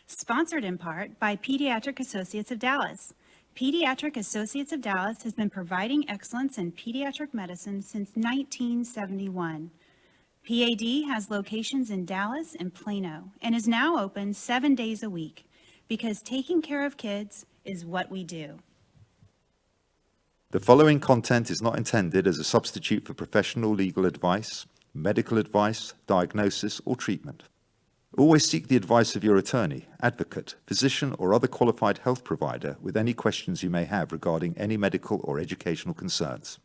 Sponsored in part by Pediatric Associates of Dallas. Pediatric Associates of Dallas has been providing excellence in pediatric medicine since 1971. PAD has locations in Dallas and Plano and is now open 7 days a week because taking care of kids is what we do. The following content is not intended as a substitute for professional legal advice, medical advice, diagnosis, or treatment. Always seek the advice of your attorney, advocate, physician, or other qualified health provider with any questions you may have regarding any medical or educational concerns.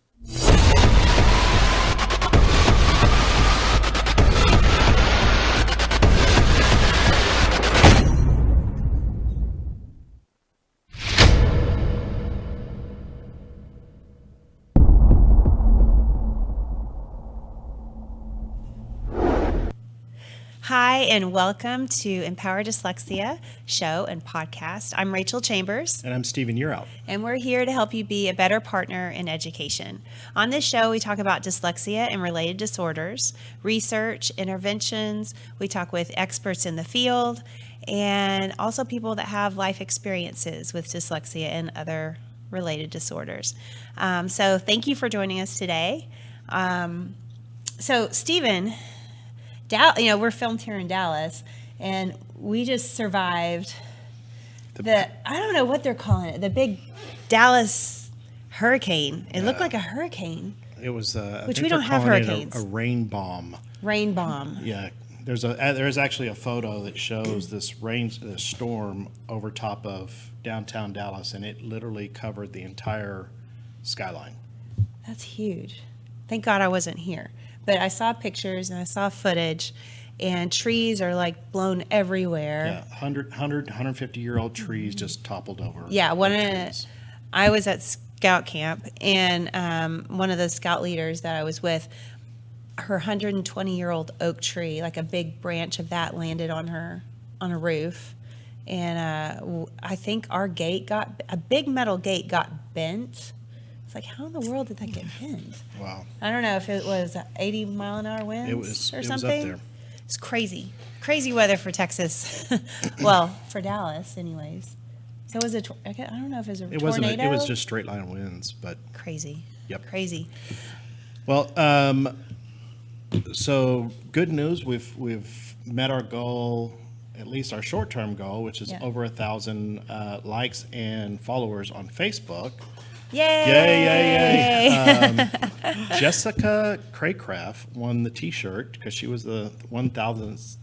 Hi, and welcome to Empower Dyslexia show and podcast. I'm Rachel Chambers. And I'm Stephen Yearout. And we're here to help you be a better partner in education. On this show, we talk about dyslexia and related disorders, research, interventions. We talk with experts in the field, and also people that have life experiences with dyslexia and other related disorders. So thank you for joining us today. So Stephen, we're filmed here in Dallas, and we just survived I don't know what they're calling it, the big Dallas hurricane. It looked like a hurricane. It was, which we don't have hurricanes. A rain bomb. Rain bomb. Yeah, there's actually a photo that shows this storm over top of downtown Dallas, and it literally covered the entire skyline. That's huge. Thank God I wasn't here. But I saw pictures and I saw footage, and trees are like blown everywhere. Yeah, 150-year-old trees just toppled over. Yeah, I was at scout camp, and one of the scout leaders that I was with, her 120-year-old oak tree, like a big branch of that landed on a roof. And I think our a big metal gate got bent. It's like, how in the world did that get bent? Wow. I don't know if it was 80-mile-an-hour winds or something. It was up there. It's crazy. Crazy weather for Texas. Well, for Dallas, anyways. So was it? I don't know if it was a tornado. It was just straight line winds, but crazy. Yep. Crazy. Well, so good news. We've met our goal, at least our short-term goal, which is over 1,000 likes and followers on Facebook. Yay! Jessica Craycraft won the T-shirt because she was the 1,000th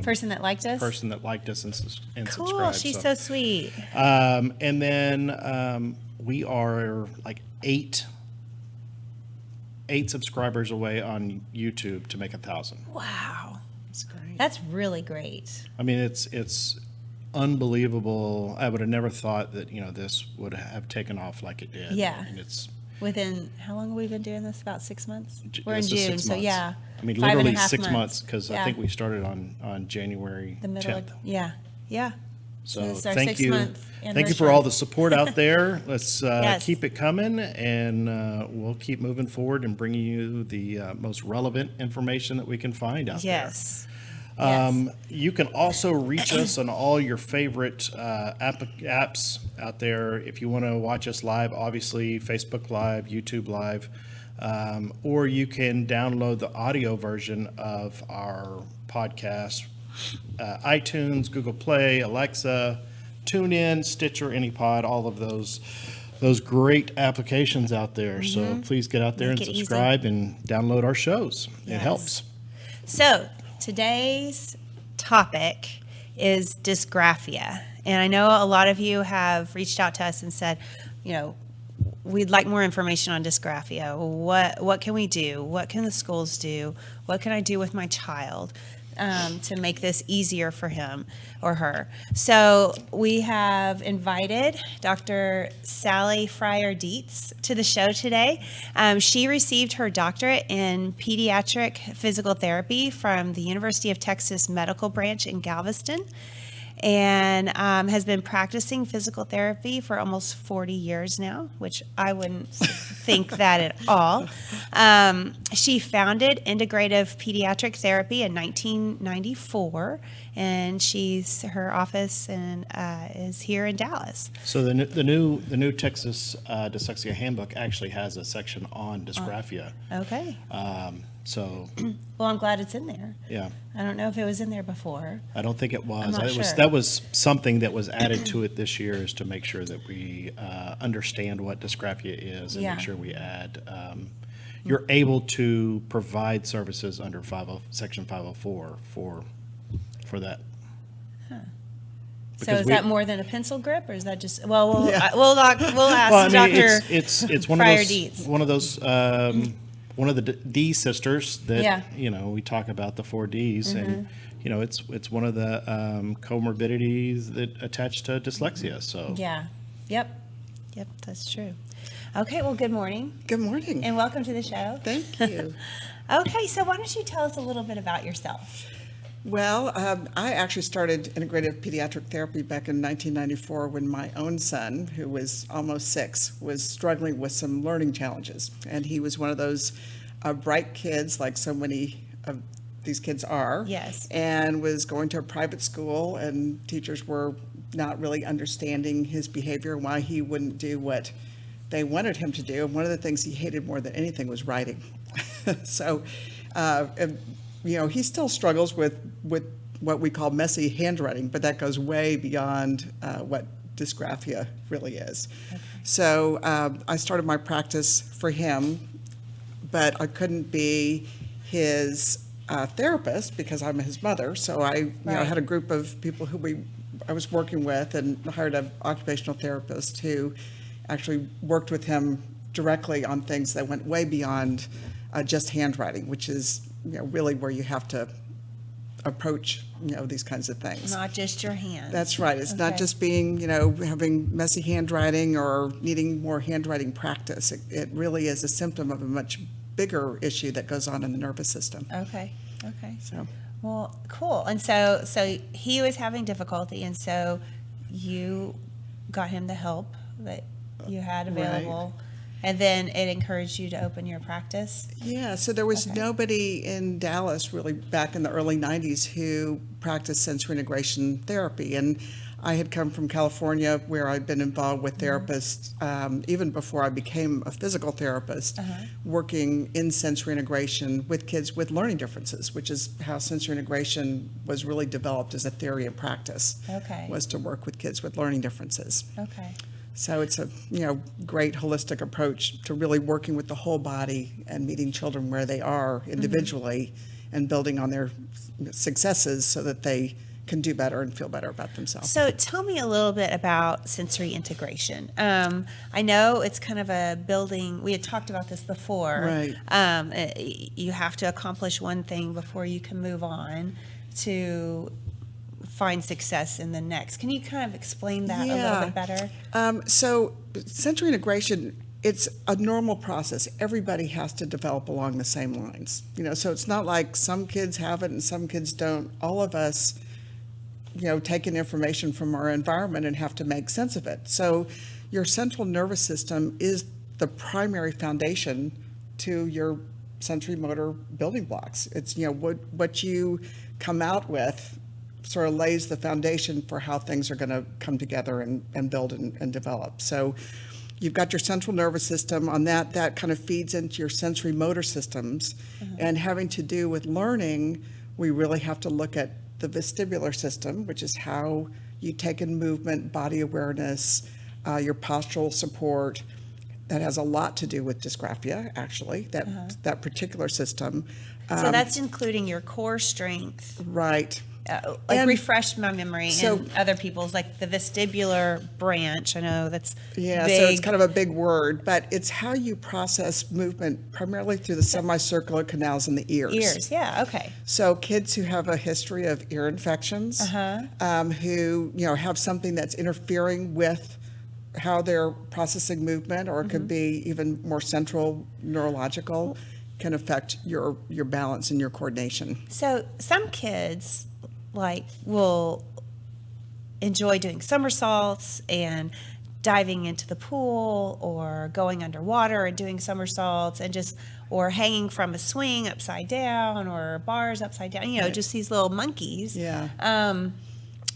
person that liked us. And subscribed. Cool. She's so sweet. And then we are like eight subscribers away on YouTube to make 1,000. Wow, that's great. That's really great. I mean, it's unbelievable. I would have never thought that this would have taken off like it did. Yeah. And it's within how long have we been doing this? About 6 months. We're in This June, is 6 so months. yeah. I mean, 5.5 literally 6 months because Yeah. I think we started on January The middle 10th. Yeah. So this is our thank you. 6-month Thank you for all the support out there. Let's Yes. keep it coming, and we'll keep moving forward and bringing you the most relevant information that we can find out there. Yes. You can also reach us on all your favorite apps out there. If you want to watch us live, obviously Facebook Live, YouTube Live, or you can download the audio version of our podcast, iTunes, Google Play, Alexa, TuneIn, Stitcher, AnyPod, all of those great applications out there. So please get out there and subscribe and download our shows. It helps. So today's topic is dysgraphia. And I know a lot of you have reached out to us and said, we'd like more information on dysgraphia. What can we do? What can the schools do? What can I do with my child to make this easier for him or her? So we have invited Dr. Sally Fryer Dietz to the show today. She received her doctorate in pediatric physical therapy from the University of Texas Medical Branch in Galveston. and has been practicing physical therapy for almost 40 years now, which I wouldn't think that at all. She founded Integrative Pediatric Therapy in 1994, and her office is here in Dallas. So the new Texas Dyslexia Handbook actually has a section on dysgraphia. Okay. So Well, I'm glad it's in there. yeah, I don't know if it was in there before. I don't think it was. not It was sure. that was something that was added to it this year, is to make sure that we understand what dysgraphia is and Yeah. make sure we add. You're able to provide services under Section 504 for that. So Because is we- that more than a pencil grip, or is that just? Well, we'll Yeah. we'll ask Well, I mean, Dr. it's one Fryer of Dietz. those one of those one of the D sisters that Yeah. Mm-hmm. we talk about the 4 Ds, and it's one of the comorbidities that attach to dyslexia. So Yeah. Yep. That's true. Okay. Well, good morning Good morning. and welcome to the show. Thank you. Okay. So why don't you tell us a little bit about yourself? Well, I actually started integrative pediatric therapy back in 1994 when my own son, who was almost 6, was struggling with some learning challenges. And he was one of those bright kids, like so many of these kids are. Yes. And was going to a private school, and teachers were not really understanding his behavior, why he wouldn't do what they wanted him to do. And one of the things he hated more than anything was writing. So, he still struggles with what we call messy handwriting, but that goes way beyond what dysgraphia really is. Okay. So I started my practice for him, but I couldn't be his therapist because I'm his mother. So I had a group of people who I was working with, and hired an occupational therapist who actually worked with him directly on things that went way beyond just handwriting, which is really where you have to approach these kinds of things. Not just your hands. That's right. It's not Okay. just being having messy handwriting or needing more handwriting practice. It really is a symptom of a much bigger issue that goes on in the nervous system. Okay. So Well, cool. And so he was having difficulty, and so you got him the help that you had available, and then it encouraged you to open your practice. yeah, so there was Okay. nobody in Dallas really back in the early 90s who practiced sensory integration therapy. And I had come from California, where I'd been involved with therapists even before I became a physical therapist, working in sensory integration with kids with learning differences, which is how sensory integration was really developed as a theory and practice. Okay. Was to work with kids with learning differences. Okay. So it's a great holistic approach to really working with the whole body and meeting children where they are individually and building on their successes so that they can do better and feel better about themselves. So tell me a little bit about sensory integration. I know it's kind of a building, we had talked about this before. Right. You have to accomplish one thing before you can move on to find success in the next. Can you kind of explain that a little bit better? So sensory integration, it's a normal process. Everybody has to develop along the same lines. So it's not like some kids have it and some kids don't. All of us take in information from our environment and have to make sense of it. So your central nervous system is the primary foundation to your sensory motor building blocks. It's, what you come out with sort of lays the foundation for how things are going to come together and build and develop. So you've got your central nervous system. On that kind of feeds into your sensory motor systems. And having to do with learning, we really have to look at the vestibular system, which is how you take in movement, body awareness, your postural support. That has a lot to do with dysgraphia, actually, that particular system. So that's including your core strength. Right. Like And refresh my memory, so- and other people's, like the vestibular branch. I know that's Yeah, big. so it's kind of a big word, but it's how you process movement primarily through the semicircular canals in the ears. ears. Yeah. Okay. So kids who have a history of ear infections, who have something that's interfering with how they're processing movement, or it could be even more central neurological, can affect your balance and your coordination. So some kids will enjoy doing somersaults and diving into the pool or going underwater and doing somersaults and or hanging from a swing upside down or bars upside down, just these little monkeys. Yeah.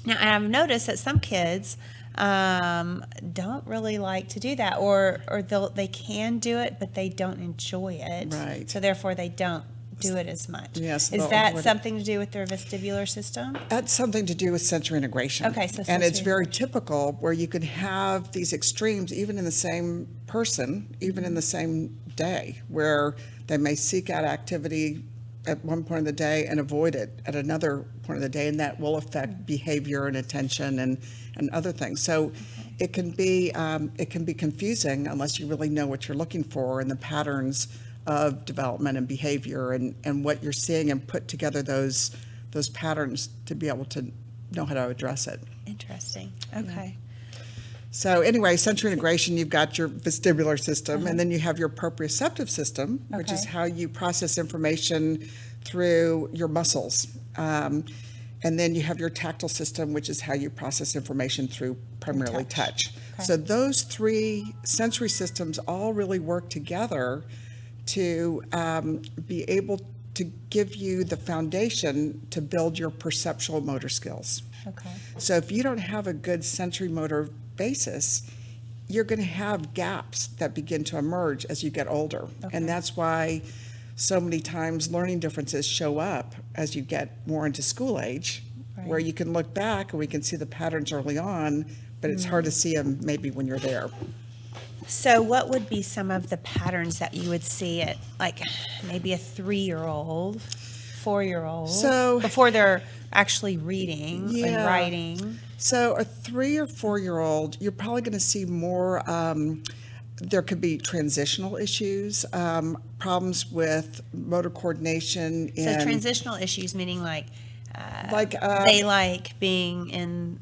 Now, I've noticed that some kids don't really like to do that, or they can do it, but they don't enjoy it. Right. So therefore, they don't do it as much. Yes, Is they'll that avoid it. something to do with their vestibular system? That's something to do with sensory integration. Okay, so and it's sensory very typical where you can have these extremes even in the same person, even in the same day, where they may seek out activity at one point of the day and avoid it at another point of the day, and that will affect behavior and attention and other things. So it can be confusing unless you really know what you're looking for and the patterns of development and behavior and what you're seeing, and put together those patterns to be able to know how to address it. Interesting. Okay. So anyway, sensory integration, you've got your vestibular system, and then you have your proprioceptive system, which is Okay. how you process information through your muscles. And then you have your tactile system, which is how you process information through primarily touch. Okay. So those three sensory systems all really work together to be able to give you the foundation to build your perceptual motor skills. Okay. So if you don't have a good sensory motor basis, you're going to have gaps that begin to emerge as you get older. Okay. And that's why so many times learning differences show up as you get more into school age, where Right. you can look back and we can see the patterns early on, but it's hard to see them maybe when you're there. So what would be some of the patterns that you would see at like maybe a 3-year-old, 4-year-old, So- before they're actually reading and Yeah. writing? So a 3 or 4-year-old, you're probably going to see more, there could be transitional issues, problems with motor coordination. So transitional issues meaning like Like, they like being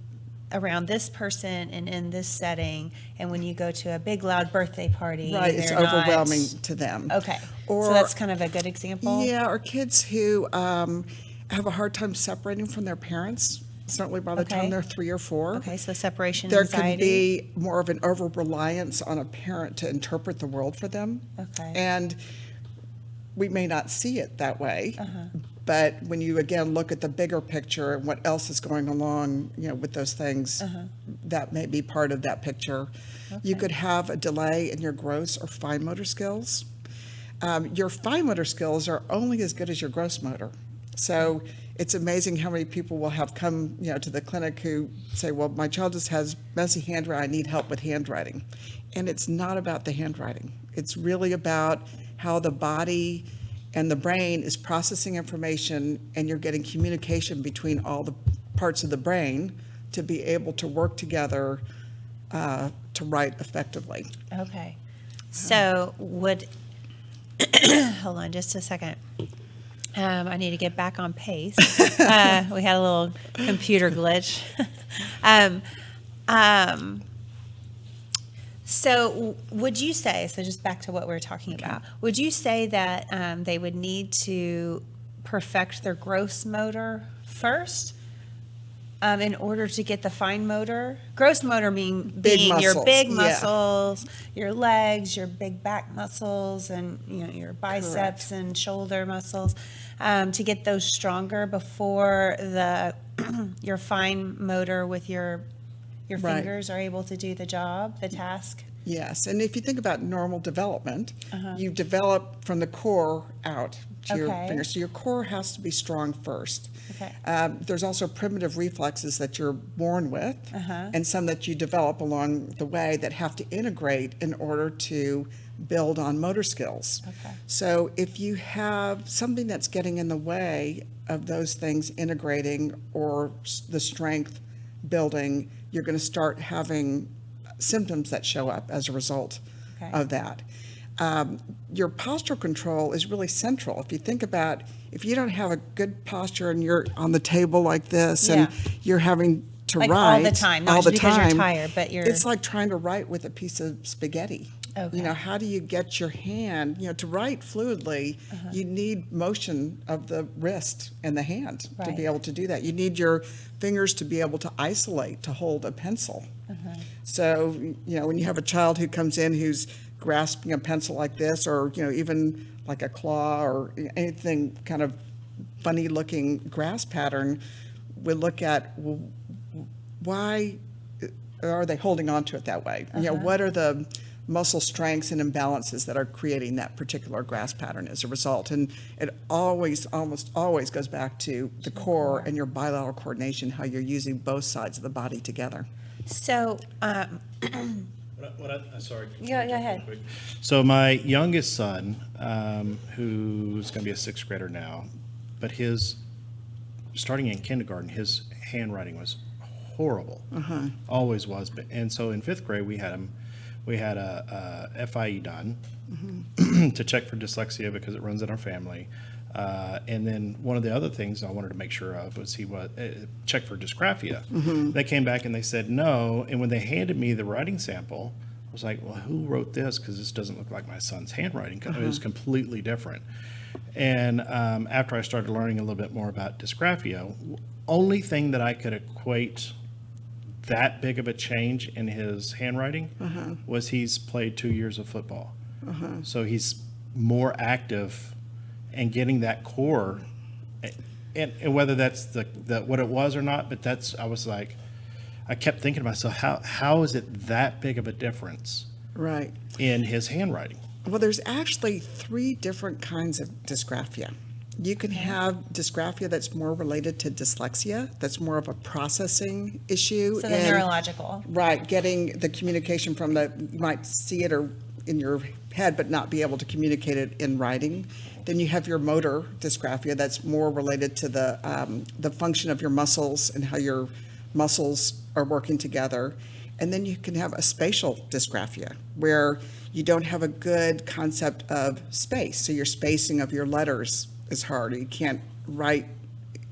around this person and in this setting, and when you go to a big loud birthday party, right, it's they're not- overwhelming to them. Okay, Or- so that's kind of a good example. Yeah, or kids who have a hard time separating from their parents, certainly by the Okay. time they're 3 or 4. Okay, so separation There anxiety. can be more of an over-reliance on a parent to interpret the world for them. Okay. And we may not see it that way, Uh-huh. but when you, again, look at the bigger picture and what else is going along, with those things, that may be part of that picture. You Okay. could have a delay in your gross or fine motor skills. Your fine motor skills are only as good as your gross motor. So it's amazing how many people will have come, to the clinic who say, well, my child just has messy handwriting, I need help with handwriting. And it's not about the handwriting. It's really about how the body and the brain is processing information, and you're getting communication between all the parts of the brain to be able to work together to write effectively. Okay, so would hold on just a second. I need to get back on pace. We had a little computer glitch. So would you say, so just back to what we were talking about, would you say that they would need to perfect their gross motor first in order to get the fine motor? Gross motor being your muscles, big yeah. muscles, your legs, your big back muscles, and your biceps Correct. and shoulder muscles, to get those stronger before your fine motor with your Right. fingers are able to do the job, the task. Yes, and if you think about normal development, you develop from the core out to your Okay. fingers. So your core has to be strong first. Okay. There's also primitive reflexes that you're born with, and some that you develop along the way that have to integrate in order to build on motor skills. Okay. So if you have something that's getting in the way of those things integrating or the strength building, you're going to start having symptoms that show up as a result Okay. of that. Your postural control is really central. If you think about, if you don't have a good posture and you're on the table like this and Yeah. you're having to Like write all the time, not all just the because you're time, tired, but you're. it's like trying to write with a piece of spaghetti. You know, how do you get your hand, you know, to write fluidly, you need motion of the wrist and the hand to Right. be able to do that. You need your fingers to be able to isolate, to hold a pencil. So, you know, when you have a child who comes in who's grasping a pencil like this, or, you know, even like a claw or anything kind of funny looking grasp pattern, we look at, well, why are they holding on to it that way? You know, what are the muscle strengths and imbalances that are creating that particular grasp pattern as a result? And it always, almost always goes back to the core and your bilateral coordination, how you're using both sides of the body together. So, Sorry. Yeah, go ahead. Quick. So my youngest son, who's going to be a sixth grader now, but starting in kindergarten, his handwriting was horrible. Always was. And so in fifth grade, we had a FIE done to check for dyslexia because it runs in our family. And then one of the other things I wanted to make sure of was he was check for dysgraphia. They came back and they said no. And when they handed me the writing sample, I was like, well, who wrote this? Because this doesn't look like my son's handwriting. It was completely different. And after I started learning a little bit more about dysgraphia, only thing that I could equate that big of a change in his handwriting was he's played 2 years of football. So he's more active and getting that core, and whether that's the what it was or not, but I kept thinking to myself, how is it that big of a difference Right. in his handwriting? Well, there's actually 3 different kinds of dysgraphia. You can have dysgraphia that's more related to dyslexia, that's more of a processing issue. so the and- neurological. Right, getting the communication from you might see it or in your head, but not be able to communicate it in writing. Then you have your motor dysgraphia that's more related to the function of your muscles and how your muscles are working together. And then you can have a spatial dysgraphia where you don't have a good concept of space. So your spacing of your letters is hard. You can't write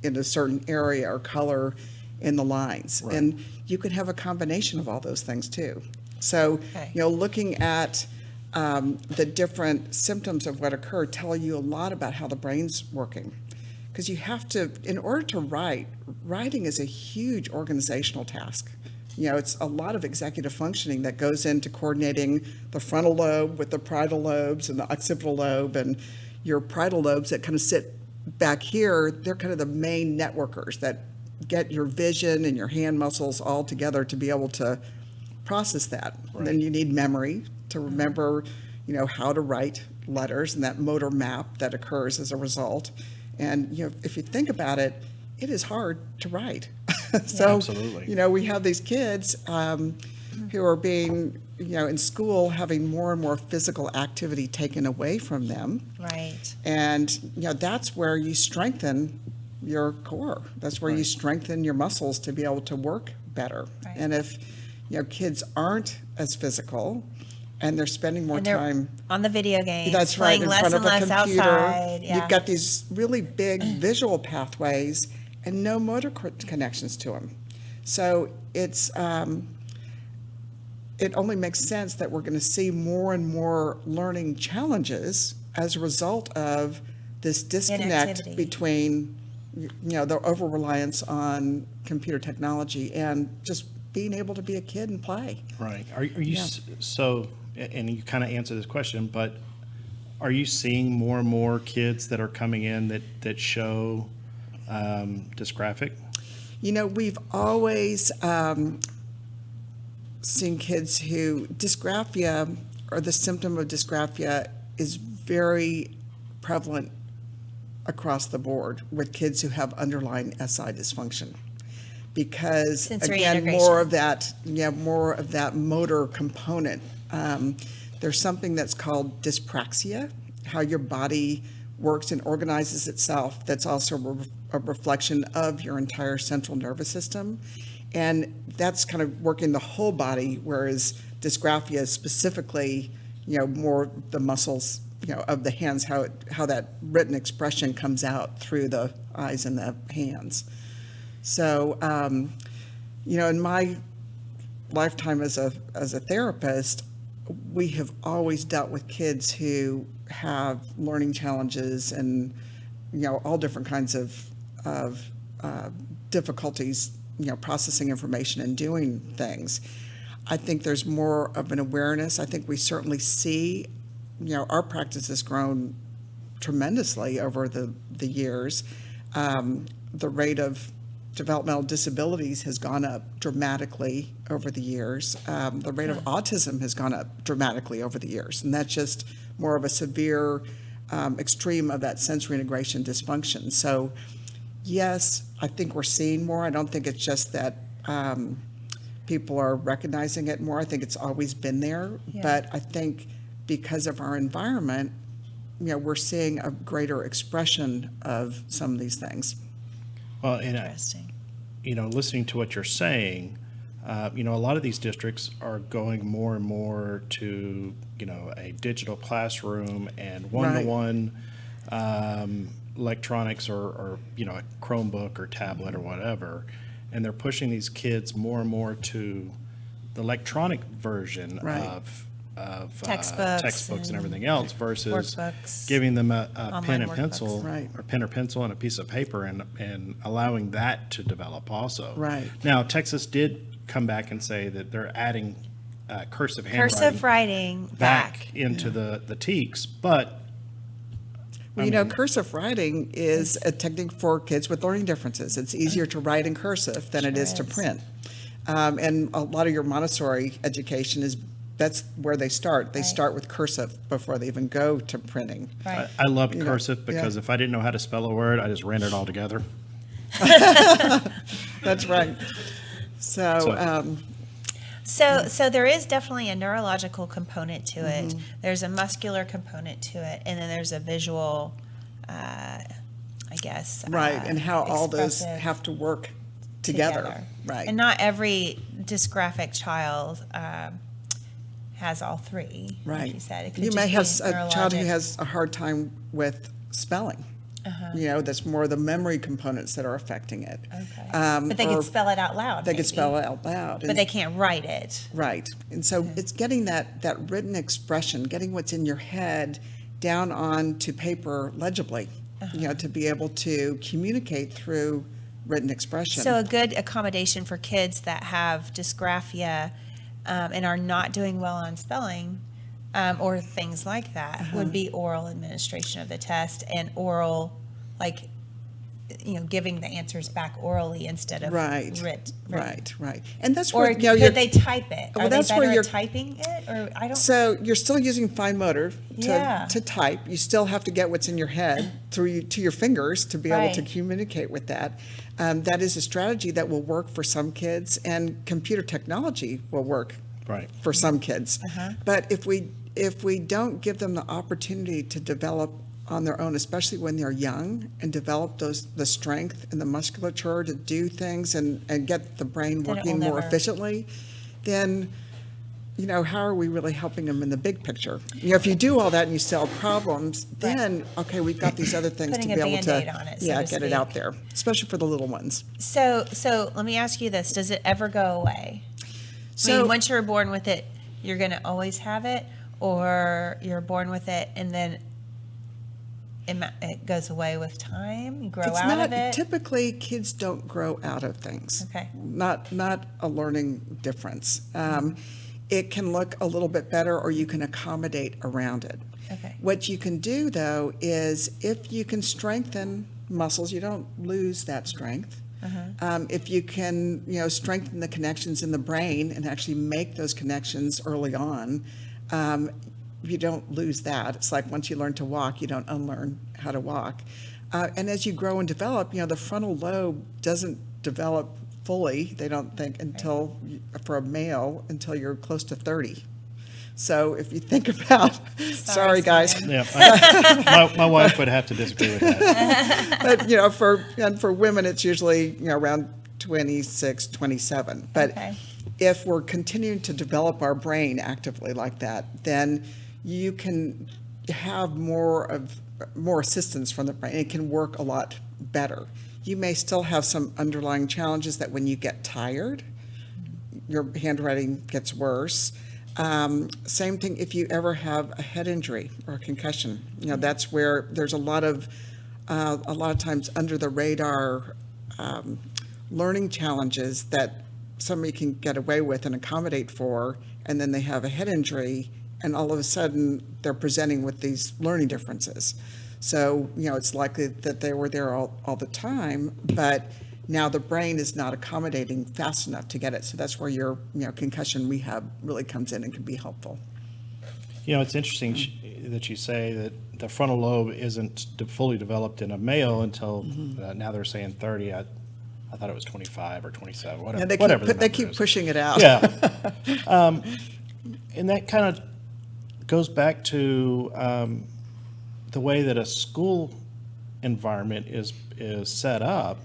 in a certain area or color in the lines. Right. And you could have a combination of all those things too. So, you know, looking at the different symptoms of what occur tell you a lot about how the brain's working. Because you have to, in order to writing is a huge organizational task. You know, it's a lot of executive functioning that goes into coordinating the frontal lobe with the parietal lobes and the occipital lobe, and your parietal lobes that kind of sit back here, they're kind of the main networkers that get your vision and your hand muscles all together to be able to process that. Right. Then you need memory to remember, you know, how to write letters and that motor map that occurs as a result. And, you know, if you think about it, it is hard to write. So, Absolutely. you know, we have these kids who are being, you know, in school having more and more physical activity taken away from them. Right. And, you know, that's where you strengthen your core. That's where you strengthen your muscles to be able to work better. Right. And if, you know, kids aren't as physical and they're spending more And they're time. on the video games. That's right, Playing in less front and of a less computer. outside. Yeah. You've got these really big visual pathways and no motor connections to them. So it's it only makes sense that we're going to see more and more learning challenges as a result of this disconnect Inactivity. between, you know, the over-reliance on computer technology and just being able to be a kid and play. Right. Are you Yeah. so? And you kind of answered this question, but are you seeing more and more kids that are coming in that show dysgraphic? You know, we've always seen kids who dysgraphia or the symptom of dysgraphia is very prevalent across the board with kids who have underlying SI dysfunction. Because Sensory again, integration. more of that motor component. There's something that's called dyspraxia, how your body works and organizes itself. That's also a reflection of your entire central nervous system. And that's kind of working the whole body, whereas dysgraphia is specifically, you know, more the muscles, you know, of the hands, how that written expression comes out through the eyes and the hands. So, you know, in my lifetime as a therapist, we have always dealt with kids who have learning challenges and, all different kinds of difficulties, processing information and doing things. I think there's more of an awareness. I think we certainly see, our practice has grown tremendously over the years. The rate of developmental disabilities has gone up dramatically over the years. The rate of autism has gone up dramatically over the years, and that's just more of a severe extreme of that sensory integration dysfunction. So yes, I think we're seeing more. I don't think it's just that people are recognizing it more. I think it's always been there, but I think because of our environment, we're seeing a greater expression of some of these things. Well, and Interesting. listening to what you're saying, a lot of these districts are going more and more to, a digital classroom and one-to-one electronics or a Chromebook or tablet or whatever. And they're pushing these kids more and more to the electronic version of textbooks and everything else versus workbooks, giving them a pen and workbooks. pencil Right. or pen or pencil and a piece of paper and allowing that to develop also. Right. Now, Texas did come back and say that they're adding cursive Cursive handwriting writing back into the TEKS, but Well, cursive writing is a technique for kids with learning differences. It's easier to write in cursive than it is to is. print. And a lot of your Montessori education that's where they start. They Right. start with cursive before they even go to printing. Right. I loved know, cursive because if I didn't know how to spell a word, I just ran it all together. That's right. So, So there is definitely a neurological component to it. There's a muscular component to it, and then there's a visual, I guess. right, and how all those expressive have to work together. Right. And not every dysgraphic child has all three. Like Right. you said, it could You just may be have a child who neurologic. has a hard time with spelling. That's more the memory components that are affecting it. Okay. But But they could spell it out loud. They maybe. could spell it out loud. But they can't write it. Right. And so it's getting that written expression, getting what's in your head down onto paper legibly, to be able to communicate through written expression. So a good accommodation for kids that have dysgraphia and are not doing well on spelling or things like that would be oral administration of the test and oral, giving the answers back orally instead of Right. written. Right. And that's Or where, could they type it? Well, Are that's they where better you're- at typing it? Or I don't. So you're still using fine motor Yeah. to type. You still have to get what's in your head to your fingers to be able to Right. communicate with that. That is a strategy that will work for some kids, and computer technology will work Right. for some kids. Uh-huh. But if we don't give them the opportunity to develop on their own, especially when they're young, and develop the strength and the musculature to do things and get the brain Then it working will more never- efficiently, then how are we really helping them in the big picture? If you do all that and you still have problems, then okay, we've got these other things Putting to a be able Band-Aid to on it, so get to it out speak. there, especially for the little ones. So let me ask you this: does it ever go away? So once you're born with it, you're going to always have it, or you're born with it and then it goes away with time? You grow it's out not of it? typically kids don't grow out of things. Okay. Not a learning difference. It can look a little bit better, or you can accommodate around it. Okay. What you can do though is if you can strengthen muscles, you don't lose that strength. If you can, strengthen the connections in the brain and actually make those connections early on, you don't lose that. It's like once you learn to walk, you don't unlearn how to walk. And as you grow and develop, the frontal lobe doesn't develop fully, they don't think, for a male, until you're close to 30. So if you think about, sorry guys, Simon. Yeah. My wife would have to disagree with that. but for women, it's usually around 26, 27. But Okay. if we're continuing to develop our brain actively like that, then you can have more assistance from the brain. It can work a lot better. You may still have some underlying challenges that when you get tired, your handwriting gets worse. Same thing if you ever have a head injury or a concussion. That's where there's a lot of times under the radar learning challenges that somebody can get away with and accommodate for, and then they have a head injury, and all of a sudden they're presenting with these learning differences. So, it's likely that they were there all the time, but now the brain is not accommodating fast enough to get it. So that's where your, concussion rehab really comes in and can be helpful. It's interesting that you say that the frontal lobe isn't fully developed in a male until now they're saying 30. I thought it was 25 or 27, whatever. And they keep pushing it out. Yeah. And that kind of goes back to the way that a school environment is set up.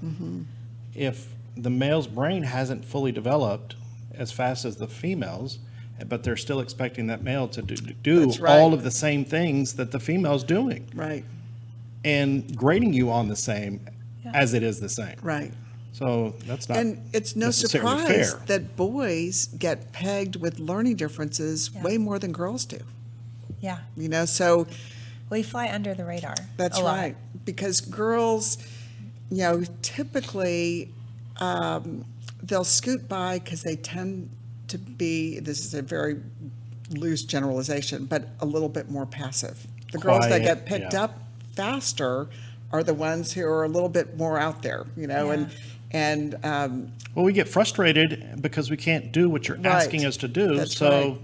If the male's brain hasn't fully developed as fast as the female's, but they're still expecting that male to do That's right. all of the same things that the female's doing, Right, and grading you on the same as it is the same. right. So that's not And it's no necessarily surprise fair. that boys get pegged with learning differences way more than girls do. Yeah. So We fly under the radar. that's a lot. right. Because girls, typically they'll scoot by because they tend to be, this is a very loose generalization, but a little bit more passive. The girls that Quiet, get picked yeah. up faster are the ones who are a little bit more out there, and Well, we get frustrated because we can't do what you're Right. asking us to do. That's So right.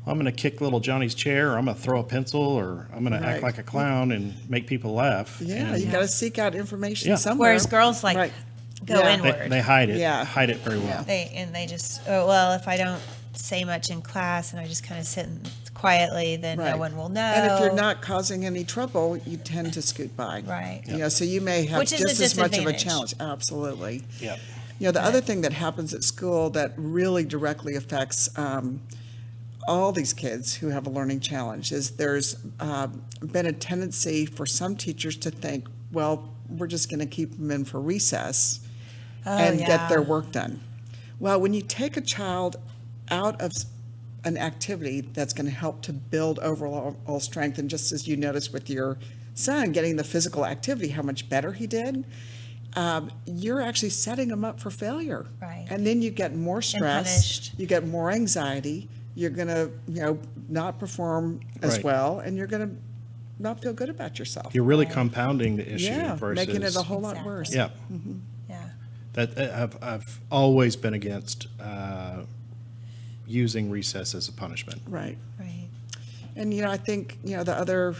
I'm going to kick little Johnny's chair, or I'm going to throw a pencil, or I'm going to Right. act like a clown and make people laugh. yeah, And you got to seek out information Yeah. somewhere. Whereas girls Right. go Yeah. inward. they hide it. Yeah. Hide it very well. They just, well, if I don't say much in class and I just kind of sit quietly, then no Right. one will know. And if you're not causing any trouble, you tend to scoot by. Right. So you may have Which is a just as much of a disadvantage. challenge. Absolutely. Yep. The other thing that happens at school that really directly affects all these kids who have a learning challenge is there's been a tendency for some teachers to think, well, we're just going to keep them in for recess and get their work done. Well, when you take a child out of an activity that's going to help to build overall strength, and just as you noticed with your son getting the physical activity, how much better he did, you're actually setting him up for failure. Right. And then you get more stress, punished. you get more anxiety, you're going to, not perform as Right. well, and you're going to not feel good about yourself. You're really compounding the issue Yeah, versus making it a whole lot Exactly. worse. Yeah. Yeah. That I've always been against using recess as a punishment. Right. Right. And, I think, the other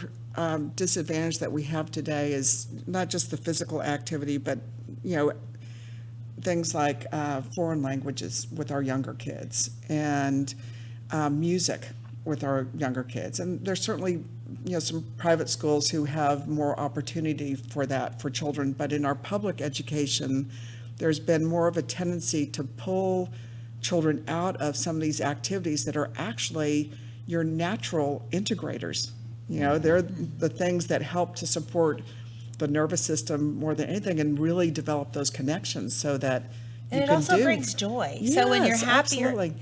disadvantage that we have today is not just the physical activity, but, things like foreign languages with our younger kids and music with our younger kids. And there's certainly, some private schools who have more opportunity for that for children. But in our public education, there's been more of a tendency to pull children out of some of these activities that are actually your natural integrators. They're the things that help to support the nervous system more than anything and really develop those connections so that And you it can also do. brings joy. So when you're Yes, happy, absolutely.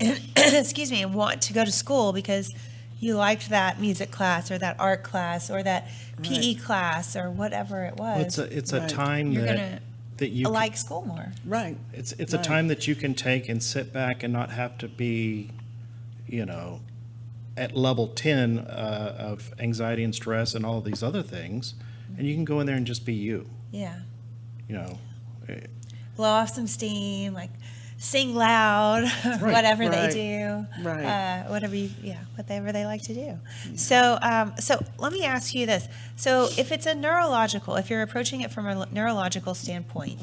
excuse me, and want to go to school because you liked that music class or that art class or that PE class or whatever it was, It's a Right. time you're gonna that you like school more. Right. it's a Right. time that you can take and sit back and not have to be, at level 10 of anxiety and stress and all of these other things, and you can go in there and just be you. Yeah. Blow Off some steam, like sing loud, whatever Right. they do, Right. whatever they like to do. So let me ask you this. So if it's if you're approaching it from a neurological standpoint,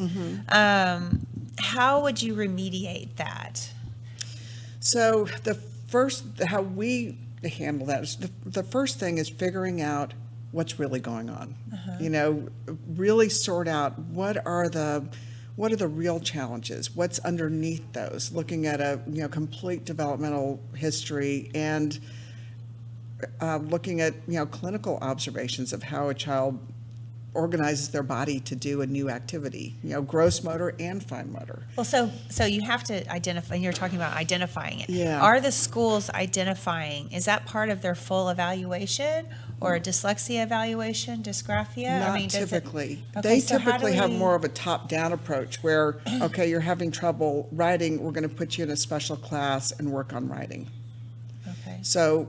how would you remediate that? So how we handle that is the first thing is figuring out what's really going on. Really sort out what are the real challenges, what's underneath those, looking at a complete developmental history and looking at clinical observations of how a child organizes their body to do a new activity, gross motor and fine motor. Well, so you have to identify, and you're talking about identifying it. Yeah. Are the schools identifying, is that part of their full evaluation or a dyslexia evaluation, dysgraphia? Not does it- typically. Okay, They so how do typically have we- more of a top-down approach where, okay, you're having trouble writing, we're going to put you in a special class and work on writing. Okay. So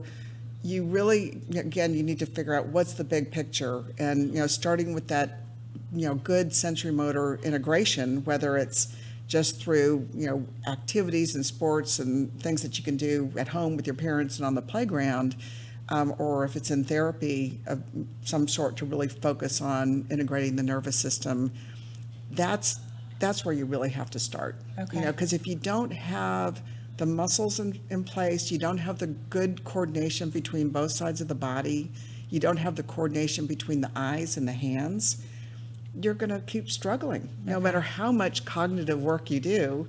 you really, again, you need to figure out what's the big picture, and, starting with that, good sensory motor integration, whether it's just through, activities and sports and things that you can do at home with your parents and on the playground, or if it's in therapy of some sort to really focus on integrating the nervous system, that's where you really have to start. Okay. Because if you don't have the muscles in place, you don't have the good coordination between both sides of the body, you don't have the coordination between the eyes and the hands, you're going to keep struggling. No matter how much cognitive work you do,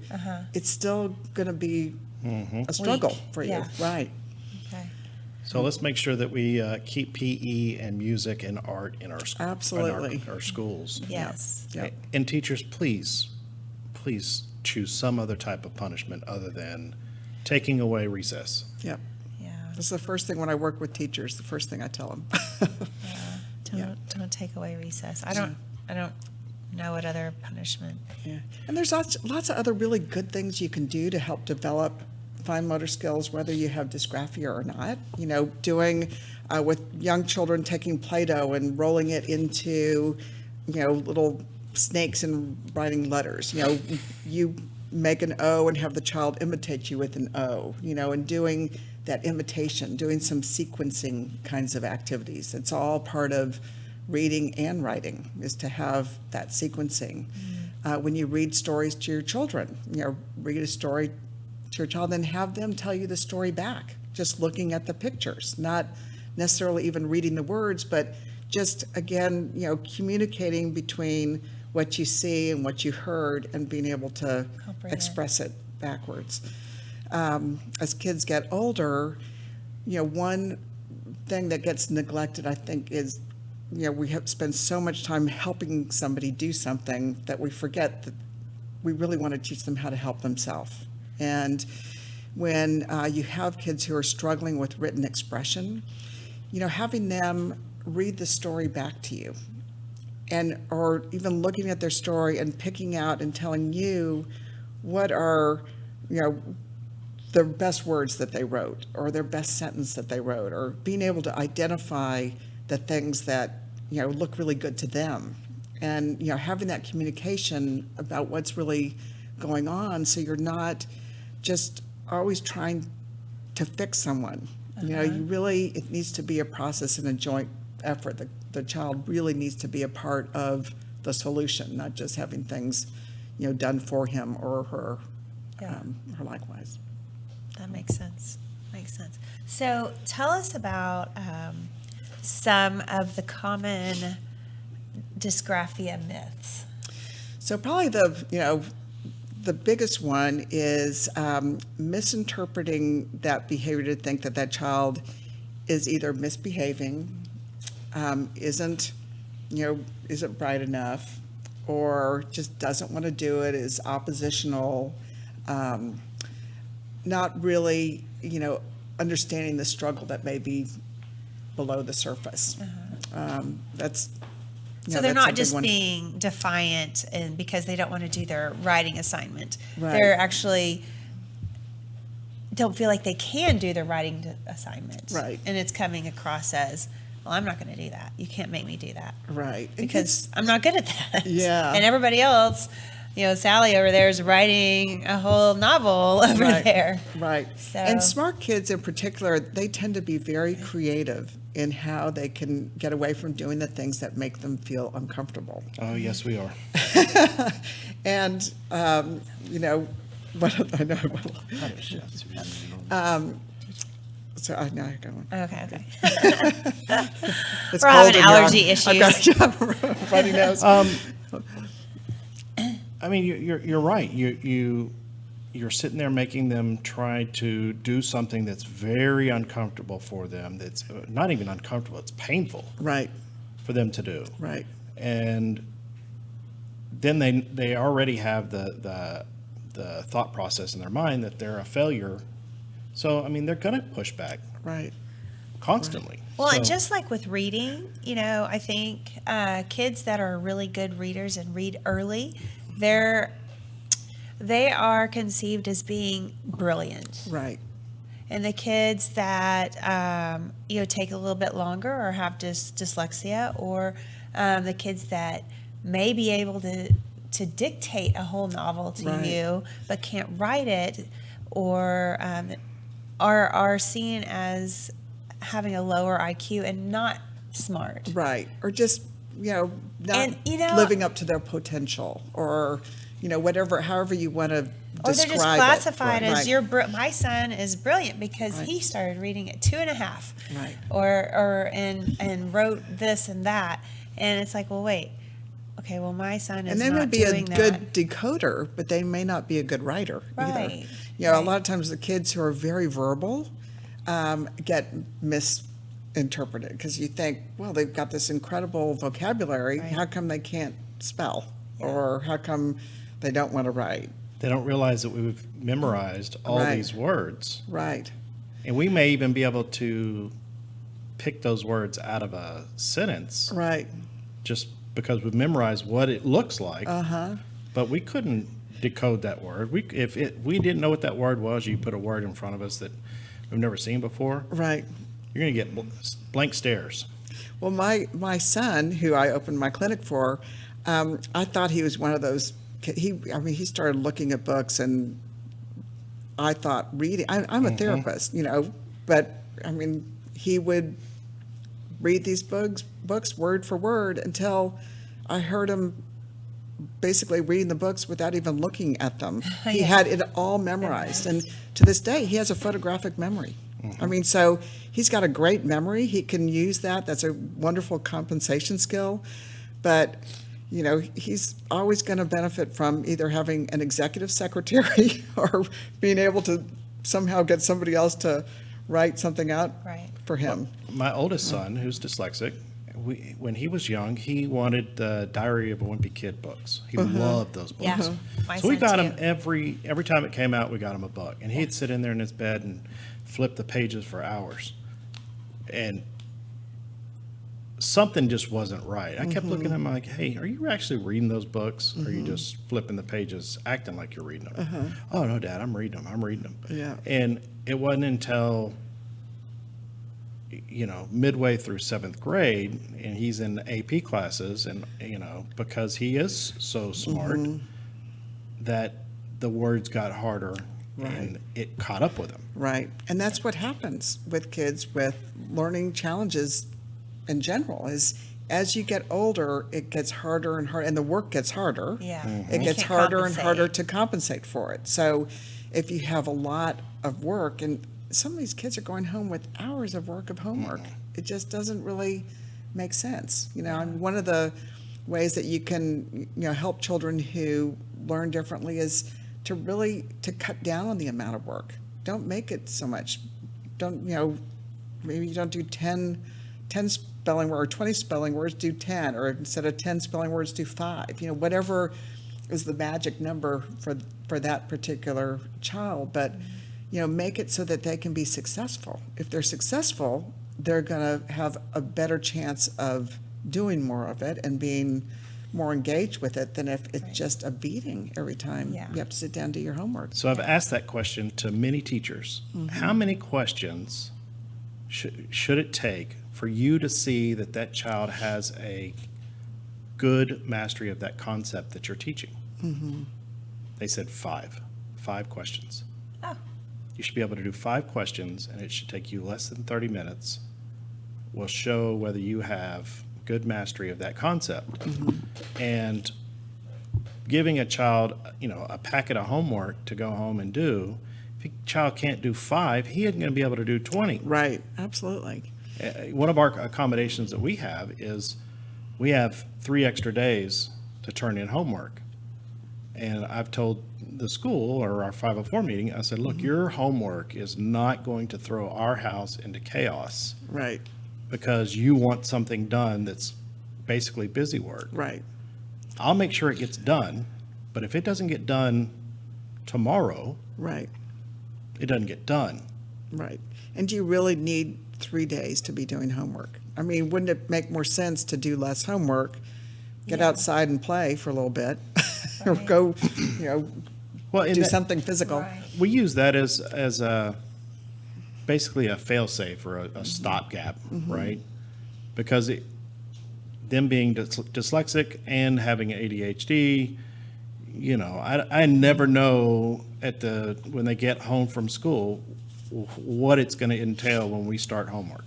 it's still going to be a struggle Weak. for you. Yeah. Right. Okay. So let's make sure that we keep PE and music and art in our Absolutely. our schools. Yes. Yeah. And teachers, please choose some other type of punishment other than taking away recess. Yep. Yeah. That's the first thing when I work with teachers, the first thing I tell them. Don't take away recess. I don't know what other punishment. Yeah. And there's lots of other really good things you can do to help develop fine motor skills, whether you have dysgraphia or not. Doing with young children, taking Play-Doh and rolling it into, little snakes and writing letters. You make an O and have the child imitate you with an O, and doing that imitation, doing some sequencing kinds of activities. It's all part of reading and writing, is to have that sequencing. When you read stories to your children, read a story to your child, then have them tell you the story back, just looking at the pictures, not necessarily even reading the words, but just, again, communicating between what you see and what you heard and being able to Comprehend. express it backwards. As kids get older, one thing that gets neglected, I think, is, we have spent so much time helping somebody do something that we forget that we really want to teach them how to help themselves. And when you have kids who are struggling with written expression, having them read the story back to you, or even looking at their story and picking out and telling you what are, the best words that they wrote, or their best sentence that they wrote, or being able to identify the things that, look really good to them. And, having that communication about what's really going on, so you're not just always trying to fix someone. It needs to be a process and a joint effort. The child really needs to be a part of the solution, not just having things, done for him or her, Yeah. or likewise. That makes sense. So tell us about some of the common dysgraphia myths. So probably the biggest one is misinterpreting that behavior to think that child is either misbehaving, isn't bright enough, or just doesn't want to do it, is oppositional, not really, understanding the struggle that may be below the surface. That's So they're that's a not big just one. being defiant and because they don't want to do their writing assignment. Right. They're actually don't feel like they can do their writing assignment. Right. And it's coming across as, well, I'm not going to do that. You can't make me do that. Right. Because I'm not good at that. Yeah. And everybody else, Sally over there is writing a whole novel over Right. there. Right. So- And smart kids in particular, they tend to be very creative in how they can get away from doing the things that make them feel uncomfortable. Oh, yes, we are. And, what I know. So I know you're going. Okay. It's We're having cold in here. allergy I've got runny nose. I mean, you're right. You're sitting there making them try to do something that's very uncomfortable for them. That's not even uncomfortable. It's painful Right. for them to do. Right. and then they already have the thought process in their mind that they're a failure. So, I mean, they're going to push back Right. constantly. Well, and So- just like with reading, I think kids that are really good readers and read early, they are conceived as being brilliant. Right. And the kids that take a little bit longer or have dyslexia, or the kids that may be able to dictate a whole novel to Right. you but can't write it, or are seen as having a lower IQ and not smart. Right. Or just, not And, living up to their potential, or, whatever, however you want to Or describe they're just it. classified Right. as my son is brilliant because Right. he started reading at 2.5, Right. and wrote this and that, and it's like, well, wait, okay, well, my son is And they may not be a doing that. good decoder, but they may not be a good writer either. Right, A right. lot of times the kids who are very verbal get misinterpreted, because you think, well, they've got this incredible vocabulary. Right. How come they can't spell? Or how come they don't want to write? They don't realize that we've memorized all Right. these words. Right. And we may even be able to pick those words out of a sentence Right. just because we've memorized what it looks like. Uh-huh. But we couldn't decode that word. If we didn't know what that word was, you put a word in front of us that we've never seen before, Right. you're going to get blank stares. Well, my son, who I opened my clinic for, I thought he was one of those. He started looking at books, and I thought reading. I'm a therapist, but I mean, he would read these books word for word until I heard him basically reading the books without even looking at them. He had it all memorized, and to this day, he has a photographic memory. I mean, so he's got a great memory. He can use that. That's a wonderful compensation skill. But, he's always going to benefit from either having an executive secretary or being able to somehow get somebody else to write something out Right. for him. My oldest son, who's dyslexic, when he was young, he wanted the Diary of a Wimpy Kid books. He loved those books. Yeah. My So we son got too. him every time it came out, we got him a book. And he'd sit in there in his bed and flip the pages for hours. And something just wasn't right. I kept looking at him like, hey, are you actually reading those books? Or are you just flipping the pages, acting like you're reading them? Oh, no, Dad, I'm reading them. Yeah. And it wasn't until, midway through 7th grade, and he's in AP classes, and, because he is so smart, that the words got harder and it caught up with him. Right. And that's what happens with kids with learning challenges in general, is as you get older, it gets harder and harder, and the work gets harder. Yeah. It You gets can't harder and harder compensate. to compensate for it. So if you have a lot of work, and some of these kids are going home with hours of work of homework, it just doesn't really make sense. And one of the ways that you can, help children who learn differently is to cut down on the amount of work. Don't make it so much. Don't, maybe you don't do 10 spelling words or 20 spelling words, do 10, or instead of 10 spelling words, do 5. Whatever is the magic number for that particular child, but make it so that they can be successful. If they're successful, they're going to have a better chance of doing more of it and being more engaged with it than if it's just a beating every time Yeah. you have to sit down and do your homework. So I've asked that question to many teachers. How many questions should it take for you to see that child has a good mastery of that concept that you're teaching? They said 5 questions. Oh. You should be able to do 5 questions, and it should take you less than 30 minutes. Will show whether you have good mastery of that concept. And giving a child, a packet of homework to go home and do, if a child can't do 5, he isn't going to be able to do 20. Right, absolutely. One of our accommodations that we have is we have 3 extra days to turn in homework. And I've told the school, or our 504 meeting, I said, look, your homework is not going to throw our house into chaos Right. because you want something done that's basically busy work. Right. I'll make sure it gets done, but if it doesn't get done tomorrow, Right. it doesn't get done. Right. And do you really need 3 days to be doing homework? I mean, wouldn't it make more sense to do less homework, get Yeah. outside and play for a little bit, or Right. go, Well, and do that- something physical? Right. we use that as a basically a fail-safe or a stopgap, right? Because them being dyslexic and having ADHD, I never know when they get home from school what it's going to entail when we start homework.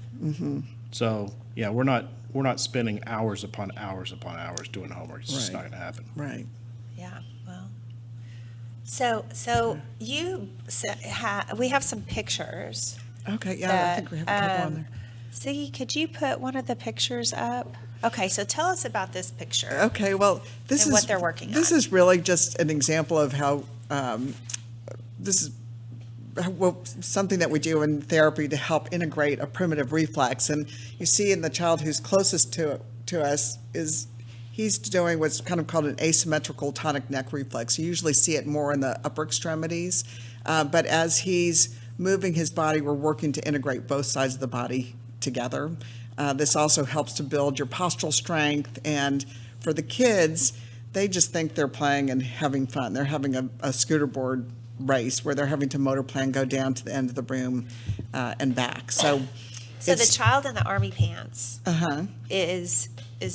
So yeah, we're not spending hours upon hours upon hours doing homework. It's just not Right. going to happen. Right. Yeah, well, so we have some pictures. Okay, yeah, I that, think we have a couple on there. Ziggy, could you put one of the pictures up? Okay, so tell us about this picture. Okay, well, this And is what they're working This on. is really just an example of how this is something that we do in therapy to help integrate a primitive reflex. And you see in the child who's closest to us is he's doing what's kind of called an asymmetrical tonic neck reflex. You usually see it more in the upper extremities, but as he's moving his body, we're working to integrate both sides of the body together. This also helps to build your postural strength, and for the kids, they just think they're playing and having fun. They're having a scooter board race where they're having to motor plan, go down to the end of the room and back. So So the it's- child in the army pants is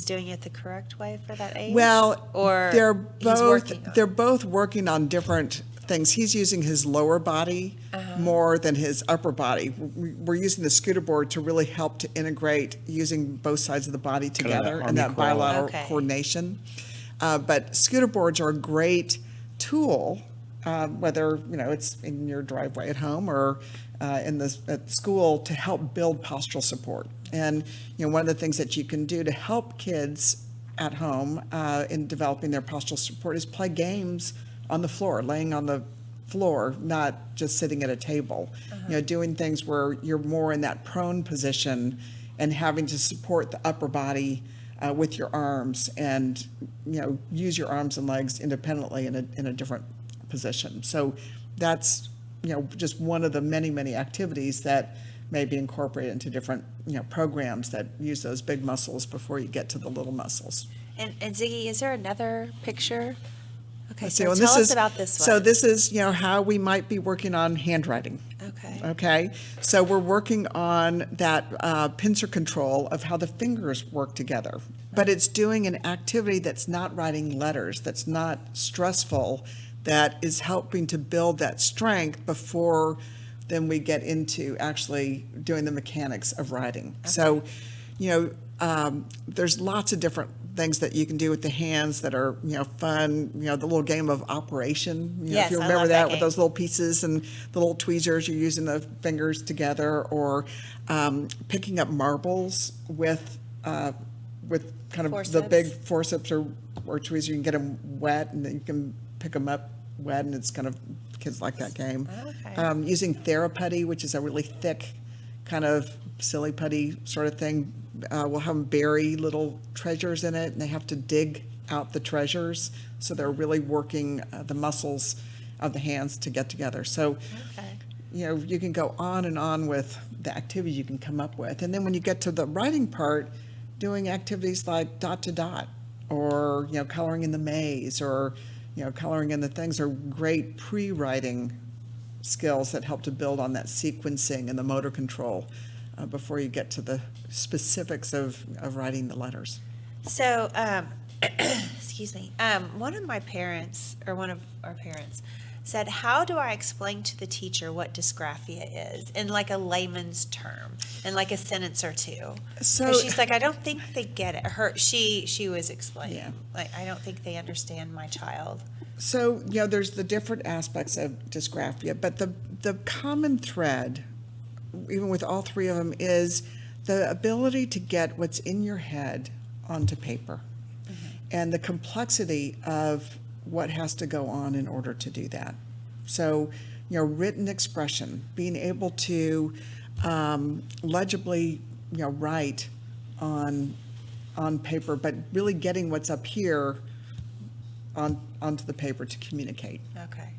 doing it the correct way for that age? Well, or they're he's both working on different things. He's using his lower body more than his upper body. We're using the scooter board to really help to integrate using both sides of the body Kind of that together and army that crawl. bilateral Okay. coordination. But scooter boards are a great tool, whether it's in your driveway at home or at school, to help build postural support. And one of the things that you can do to help kids at home in developing their postural support is play games on the floor, laying on the floor, not just sitting at a table. Doing things where you're more in that prone position and having to support the upper body with your arms, and use your arms and legs independently in a different position. So that's just one of the many activities that may be incorporated into different programs that use those big muscles before you get to the little muscles. And Ziggy, is there another picture? Okay, Let's so see, and tell us about this one. So this is how we might be working on handwriting. Okay, so we're working on that pincer control of how the fingers work together, but it's doing an activity that's not writing letters, that's not stressful, that is helping to build that strength before then we get into actually doing the mechanics of writing. So, there's lots of different things that you can do with the hands that are, fun. The little game of Operation. Yes, if you I remember love that that with game. those little pieces and the little tweezers, you're using the fingers together, or picking up marbles with kind of the big forceps or tweezer. You can get them wet, and then you can pick them up wet, and it's kind of, kids like that game. Okay. Using Theraputty, which is a really thick kind of silly putty sort of thing. We'll have them bury little treasures in it, and they have to dig out the treasures. So they're really working the muscles of the hands to get together. So, you can go on and on with the activities you can come up with. And then when you get to the writing part, doing activities like dot to dot, or, coloring in the maze, or, coloring in the things, are great pre-writing skills that help to build on that sequencing and the motor control before you get to the specifics of writing the letters. So, excuse me. One of our parents said, "How do I explain to the teacher what dysgraphia is in like a layman's term, in like a sentence or two?" So she's like, "I don't think they get it." She was explaining, Yeah. like, "I don't think they understand my child." So, there's the different aspects of dysgraphia, but the common thread, even with all three of them, is the ability to get what's in your head onto paper, and the complexity of what has to go on in order to do that. So, written expression, being able to legibly, write on on paper, but really getting what's up here onto the paper to communicate. Okay.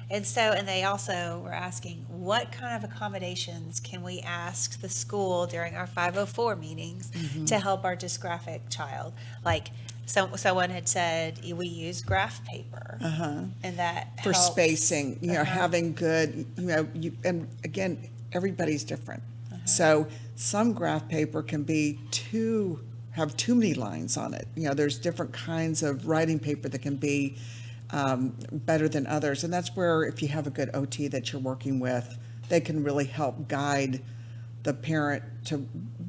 And so, and they also were asking, what kind of accommodations can we ask the school during our 504 meetings to help our dysgraphic child? Like, someone had said, we use graph paper, and that For helps. spacing, having good, and again, everybody's different. So some graph paper can have too many lines on it. There's different kinds of writing paper that can be better than others. And that's where, if you have a good OT that you're working with, they can really help guide the parent to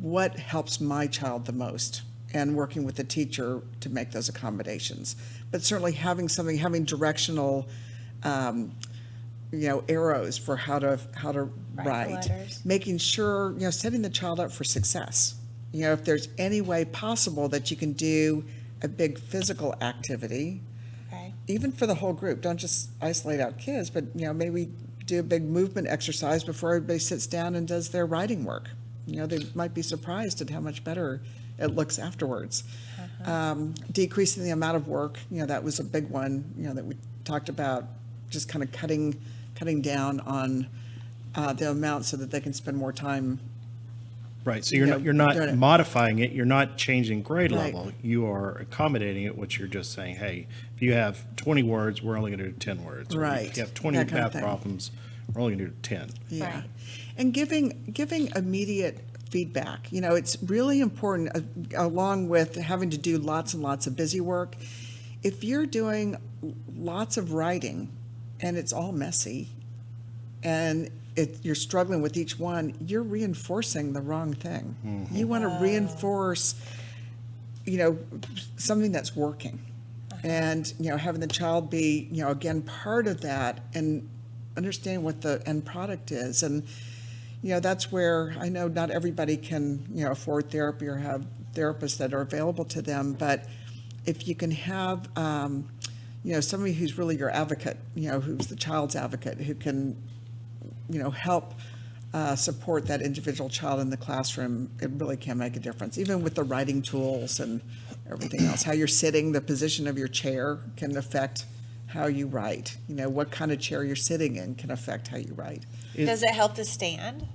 what helps my child the most, and working with the teacher to make those accommodations. But certainly having directional, arrows for how to Write the write, letters. making sure, setting the child up for success. If there's any way possible that you can do a big physical activity, Okay. even for the whole group, don't just isolate out kids, but, maybe do a big movement exercise before everybody sits down and does their writing work. They might be surprised at how much better it looks afterwards. Decreasing the amount of work, that was a big one, that we talked about, just kind of cutting down on the amount so that they can spend more time. Right, so you're not doing it. modifying it, you're not changing grade Right. level, you are accommodating it, which you're just saying, hey, if you have 20 words, we're only gonna do 10 words. Or Right, If you have 20 that kind of math thing. problems, we're only gonna do 10. Yeah. Right. And giving immediate feedback. It's really important, along with having to do lots and lots of busy work. If you're doing lots of writing and it's all messy, and you're struggling with each one, you're reinforcing the wrong thing. You want to reinforce, something that's working. And, having the child be, again, part of that, and understand what the end product is. And, that's where I know not everybody can, afford therapy or have therapists that are available to them. But if you can have, somebody who's really your advocate, who's the child's advocate, who can, help support that individual child in the classroom, it really can make a difference, even with the writing tools and everything else. How you're sitting, the position of your chair can affect how you write. What kind of chair you're sitting in can affect how you write. Does it help to stand?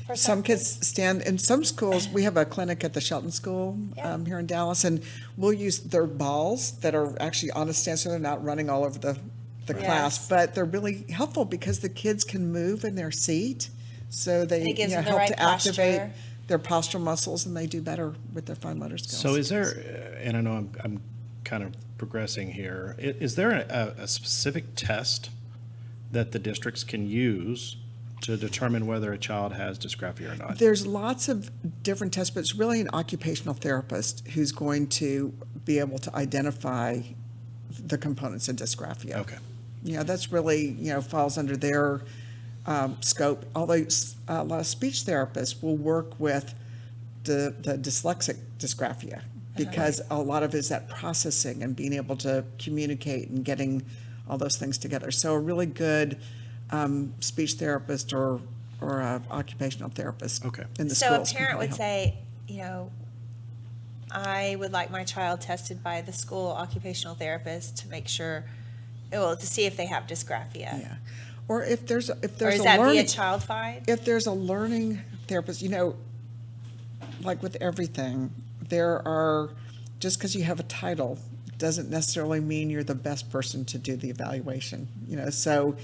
For Some kids stand, in some schools, we have a clinic at the Shelton School here in Dallas, and we'll use their balls that are actually on a stand, so they're not running all over the class, Yes. but they're really helpful because the kids can move in their seat, so they It gives them the help right to activate posture. their postural muscles, and they do better with their fine motor skills. So is there, and I know I'm kind of progressing here, is there a specific test that the districts can use to determine whether a child has dysgraphia or not? There's lots of different tests, but it's really an occupational therapist who's going to be able to identify the components of dysgraphia. Okay. That's really, falls under their scope, although a lot of speech therapists will work with the dyslexic dysgraphia, because a lot of it is that processing and being able to communicate and getting all those things together. So a really good speech therapist or a occupational therapist Okay. in the So schools. a can parent really would help. say, I would like my child tested by the school occupational therapist to make sure, to see if they have dysgraphia. Yeah. Or if there's Or a is that via learning, child find? if there's a learning therapist, like with everything, there are, just because you have a title doesn't necessarily mean you're the best person to do the evaluation, so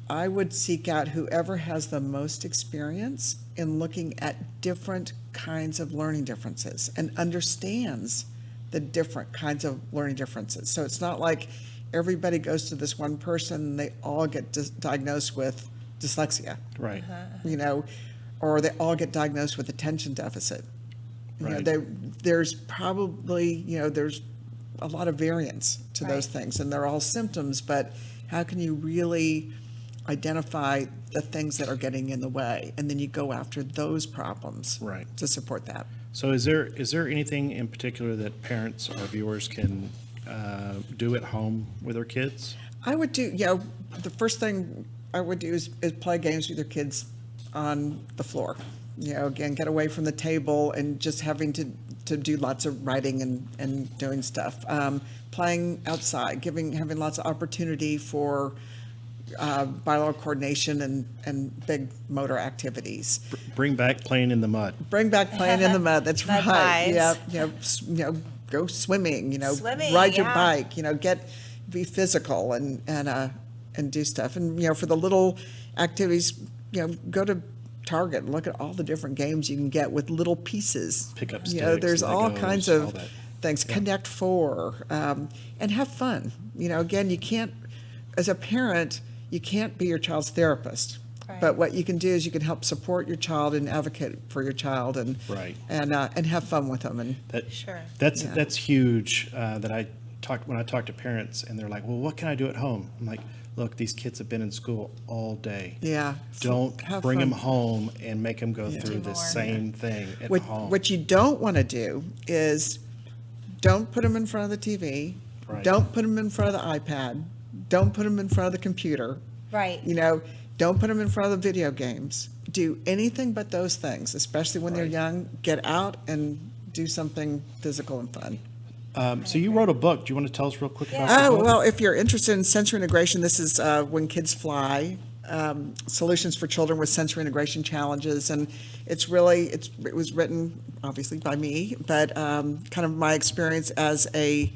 I would seek out whoever has the most experience in looking at different kinds of learning differences and understands the different kinds of learning differences. So it's not like everybody goes to this one person and they all get diagnosed with dyslexia, Right. or they all get diagnosed with attention deficit. Right. There's probably, there's a lot of variance to those Right. things, and they're all symptoms, but how can you really identify the things that are getting in the way, and then you go after those problems Right. to support that. So is there anything in particular that parents or viewers can do at home with their kids? I would do, the first thing I would do is play games with your kids on the floor. Again, get away from the table and just having to to do lots of writing and doing stuff. Playing outside, having lots of opportunity for bilateral coordination and big motor activities. Bring back playing in the mud. Bring back playing in the mud. That's Mud right. pies. Yeah, go swimming. Swimming, ride your yeah. bike. Be physical and do stuff. And for the little activities, go to Target and look at all the different games you can get with little pieces. Pick up sticks, there's all Legos, kinds all of that. things. Yeah. Connect Four, and have fun. Again, you can't, as a parent, you can't be your child's therapist. Right. But what you can do is you can help support your child and advocate for your child, and Right. and have fun with them. And Sure. That's huge. When I talk to parents and they're like, well, what can I do at home? I'm like, look, these kids have been in school all day. yeah, Don't have bring fun. them home and make them go through the more. same thing at home. What you don't want to do is don't put them in front of the TV. Right. Don't put them in front of the iPad. Don't put them in front of the computer. Right. Don't put them in front of the video games. Do anything but those things, especially when they're Right. young. Get out and do something physical and fun. So you wrote a book. Do you want to tell us real quick about the Oh, book? well, if you're interested in sensory integration, this is When Kids Fly, Solutions for Children with Sensory Integration Challenges. And it was written, obviously, by me, but kind of my experience as a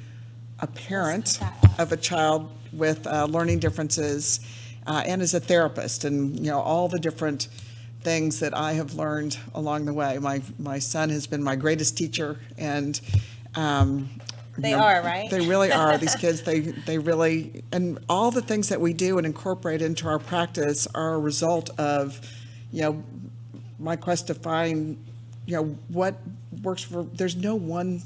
parent of a child with learning differences and as a therapist, and, all the different things that I have learned along the way. My son has been my greatest teacher, and They are, right? They really are. These kids, they really, and all the things that we do and incorporate into our practice are a result of, my quest to find, what works for. There's no one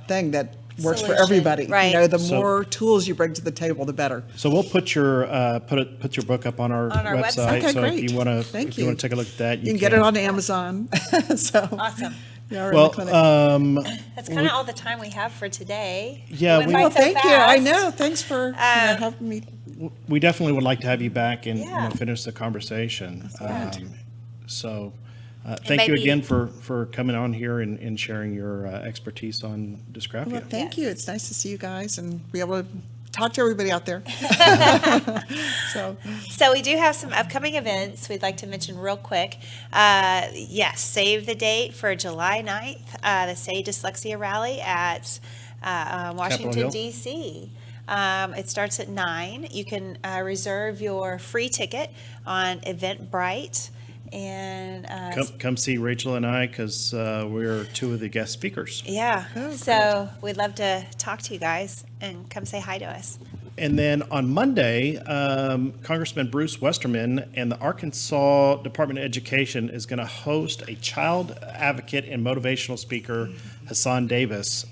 thing that works for Solution, everybody. right. The So- more tools you bring to the table, the better. So we'll put your put your book up on our website. Okay, so great. if you want to Thank take a look at that, You can get it on Amazon. So Awesome. yeah, we're in Well, the clinic. That's kind of all the time we have for today. Yeah, Went we- by Well, so thank you. I fast. know. Thanks for having me. we definitely would like to have you back and Yeah. finish the conversation. good. So thank you maybe- again for coming on here and sharing your expertise on dysgraphia. Well, thank Yes. you. It's nice to see you guys and be able to talk to everybody out there. So we do have some upcoming events we'd like to mention real quick. Yes, save the date for July 9th, the Say Dyslexia Rally at Washington, Hill. D.C. It starts at 9. You can reserve your free ticket on Eventbrite. And Come see Rachel and I, because we're two of the guest speakers. yeah, Oh, so we'd love to talk to you guys and come say hi to us. And then on Monday, Congressman Bruce Westerman and the Arkansas Department of Education is going to host a child advocate and motivational speaker, Hassan Davis.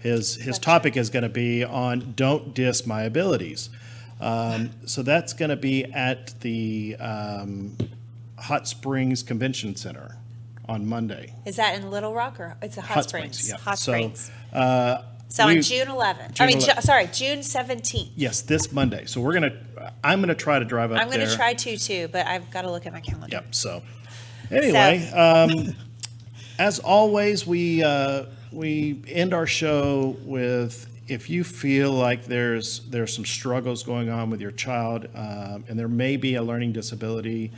His topic is going to be on "Don't Diss My Abilities." So that's going to be at the Hot Springs Convention Center on Monday. Is that in Little Rock or it's a Hot Springs? yeah. Hot So, Springs. Uh, So we- on June 11th. June 11th. Sorry, June 17th. Yes, this Monday. So I'm gonna try to drive up there. I'm going to try to too, but I've got to look at my calendar. Yep. So, anyway, as always, we end our show with, if you feel like there's some struggles going on with your child, and there may be a learning disability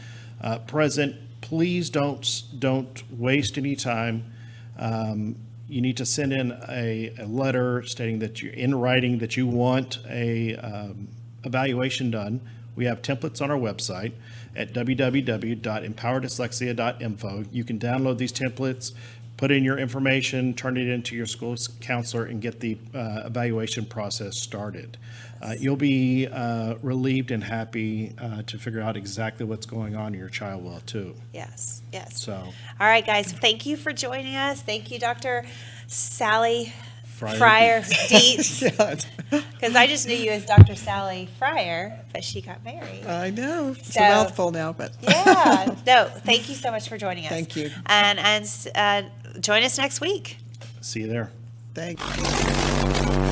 present, please don't waste any time. You need to send in a letter stating that you're in writing that you want a evaluation done. We have templates on our website at www.empowerdyslexia.info. You can download these templates, put in your information, turn it into your school counselor, and get the evaluation process started. You'll be relieved and happy to figure out exactly what's going on, and your child will too. Yes, yes. So, All right, guys, thank you for joining us. Thank you, Dr. Sally Fryer Fryer Dietz, because I just knew you as Dr. Sally Fryer, but she got married. I know. It's So- a mouthful now, but Yeah. No, thank you so much for joining us. Thank you. And join us next week. see you there. thank you.